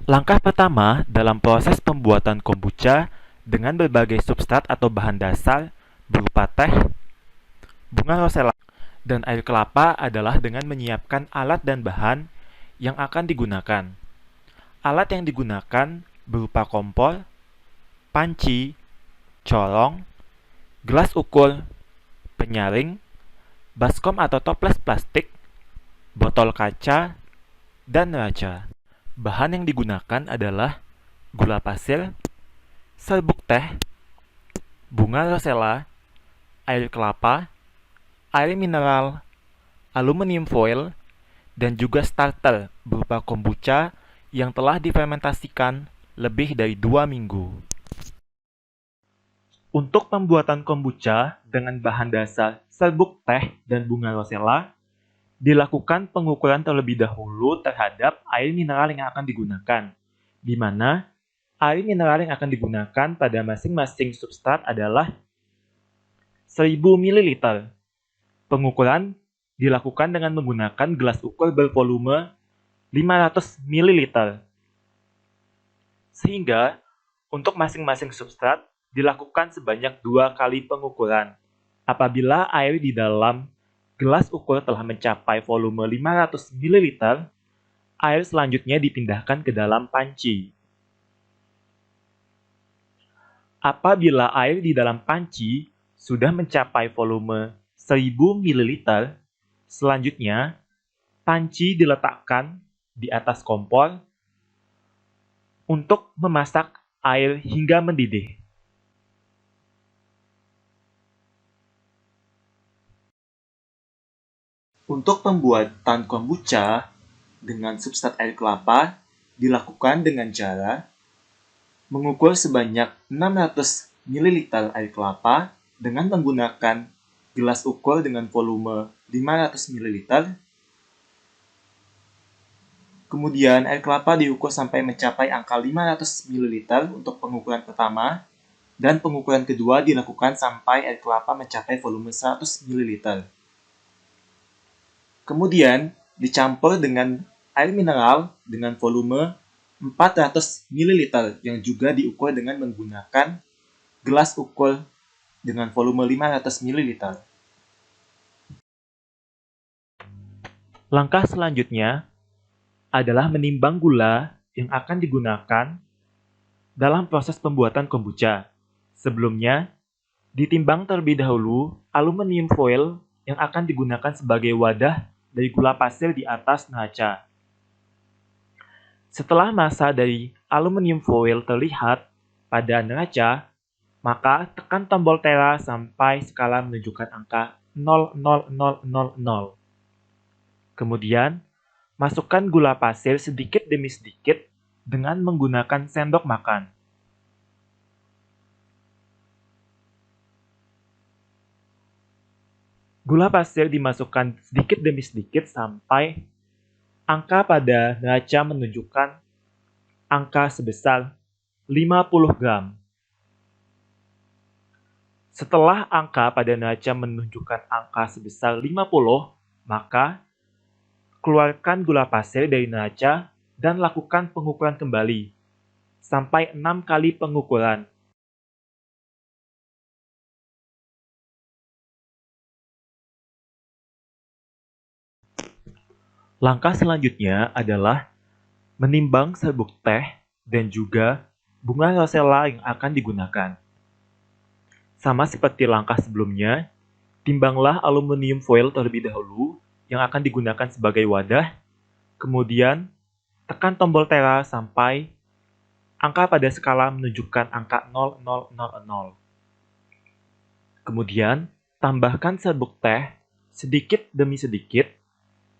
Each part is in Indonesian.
Langkah pertama dalam proses pembuatan kombucha dengan berbagai substrat atau bahan dasar berupa teh, bunga rosella, dan air kelapa adalah dengan menyiapkan alat dan bahan yang akan digunakan. Alat yang digunakan berupa kompor, panci, corong, gelas ukur, penyaring, baskom atau toples plastik, botol kaca, dan neraca. Bahan yang digunakan adalah gula pasir, serbuk teh, bunga rosella, air kelapa, air mineral, aluminium foil, dan juga starter berupa kombucha yang telah difermentasikan lebih dari 2 minggu. Untuk pembuatan kombucha dengan bahan dasar serbuk teh dan bunga rosella, dilakukan pengukuran terlebih dahulu terhadap air mineral yang akan digunakan, di mana air mineral yang akan digunakan pada masing-masing substrat adalah 1000 ml. Pengukuran dilakukan dengan menggunakan gelas ukur bervolume 500 ml. Sehingga untuk masing-masing substrat dilakukan sebanyak 2 kali pengukuran. Apabila air di dalam gelas ukur telah mencapai volume 500 ml, air selanjutnya dipindahkan ke dalam panci. Apabila air di dalam panci sudah mencapai volume 1000 ml, selanjutnya panci diletakkan di atas kompor untuk memasak air hingga mendidih. Untuk pembuatan kombucha dengan substrat air kelapa dilakukan dengan cara mengukur sebanyak 600 ml air kelapa dengan menggunakan gelas ukur dengan volume 500 ml. Kemudian air kelapa diukur sampai mencapai angka 500 ml untuk pengukuran pertama, dan pengukuran kedua dilakukan sampai air kelapa mencapai volume 100 ml. Kemudian dicampur dengan air mineral dengan volume 400 ml yang juga diukur dengan menggunakan gelas ukur dengan volume 500 ml. Langkah selanjutnya adalah menimbang gula yang akan digunakan dalam proses pembuatan kombucha. Sebelumnya, ditimbang terlebih dahulu aluminium foil yang akan digunakan sebagai wadah dari gula pasir di atas neraca. Setelah massa dari aluminium foil terlihat pada neraca, maka tekan tombol tera sampai skala menunjukkan angka 0,0000. Kemudian, masukkan gula pasir sedikit demi sedikit dengan menggunakan sendok makan. Gula pasir dimasukkan sedikit demi sedikit sampai angka pada neraca menunjukkan angka sebesar 50 gram. Setelah angka pada neraca menunjukkan angka sebesar 50, maka keluarkan gula pasir dari neraca dan lakukan pengukuran kembali, sampai 6 kali pengukuran. Langkah selanjutnya adalah menimbang serbuk teh dan juga bunga rosella yang akan digunakan. Sama seperti langkah sebelumnya, timbanglah aluminium foil terlebih dahulu yang akan digunakan sebagai wadah, kemudian tekan tombol tera sampai angka pada skala menunjukkan angka 0000. Kemudian, tambahkan serbuk teh sedikit demi sedikit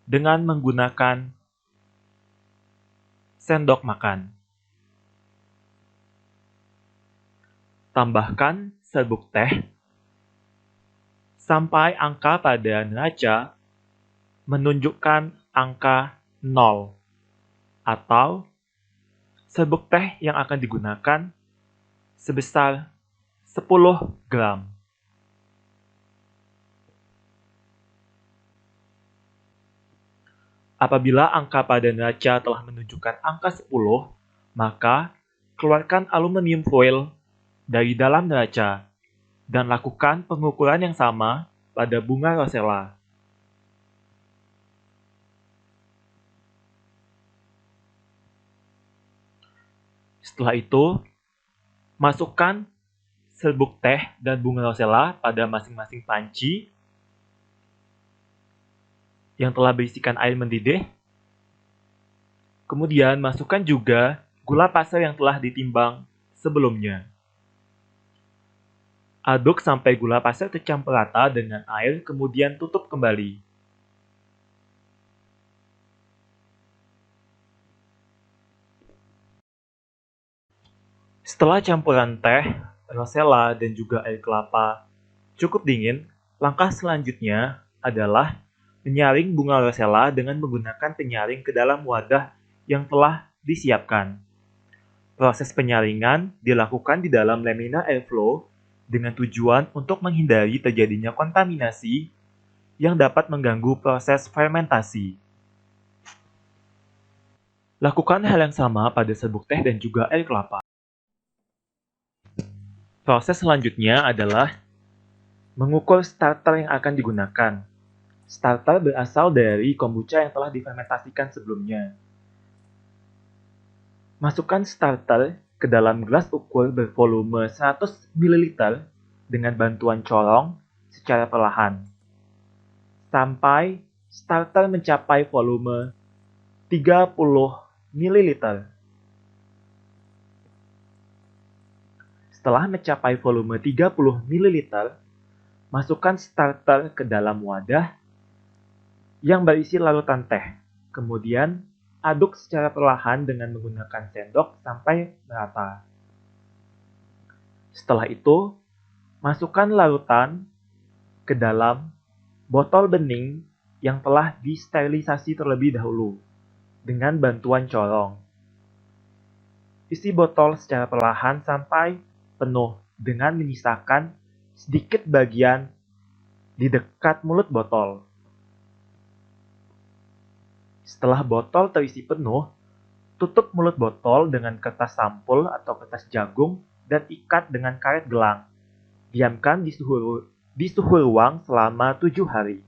dengan menggunakan sendok makan. Tambahkan serbuk teh sampai angka pada neraca menunjukkan angka 0 atau serbuk teh yang akan digunakan sebesar 10 gram. Apabila angka pada neraca telah menunjukkan angka 10, Maka, keluarkan aluminium foil dari dalam neraca dan lakukan pengukuran yang sama pada bunga rosella. Setelah itu, masukkan serbuk teh dan bunga rosella pada masing-masing panci yang telah berisikan air mendidih. Kemudian masukkan juga gula pasir yang telah ditimbang sebelumnya. Aduk sampai gula pasir tercampur rata dengan air, kemudian tutup kembali. Setelah campuran teh, rosella, dan juga air kelapa cukup dingin, langkah selanjutnya adalah menyaring bunga rosella dengan menggunakan penyaring ke dalam wadah yang telah disiapkan. Proses penyaringan dilakukan di dalam lamina airflow dengan tujuan untuk menghindari terjadinya kontaminasi yang dapat mengganggu proses fermentasi. Lakukan hal yang sama pada serbuk teh dan juga air kelapa. Proses selanjutnya adalah mengukur starter yang akan digunakan. Starter berasal dari kombucha yang telah difermentasikan sebelumnya. Masukkan starter ke dalam gelas ukur bervolume 100 ml dengan bantuan corong secara perlahan, sampai starter mencapai volume 30 ml. Setelah mencapai volume 30 ml, masukkan starter ke dalam wadah yang berisi larutan teh. Kemudian, aduk secara perlahan dengan menggunakan sendok sampai merata. Setelah itu, masukkan larutan ke dalam botol bening yang telah disterilisasi terlebih dahulu dengan bantuan corong. Isi botol secara perlahan sampai penuh dengan menyisakan sedikit bagian di dekat mulut botol. Setelah botol terisi penuh, tutup mulut botol dengan kertas sampul atau kertas jagung dan ikat dengan karet gelang. Diamkan di suhu ruang selama 7 hari.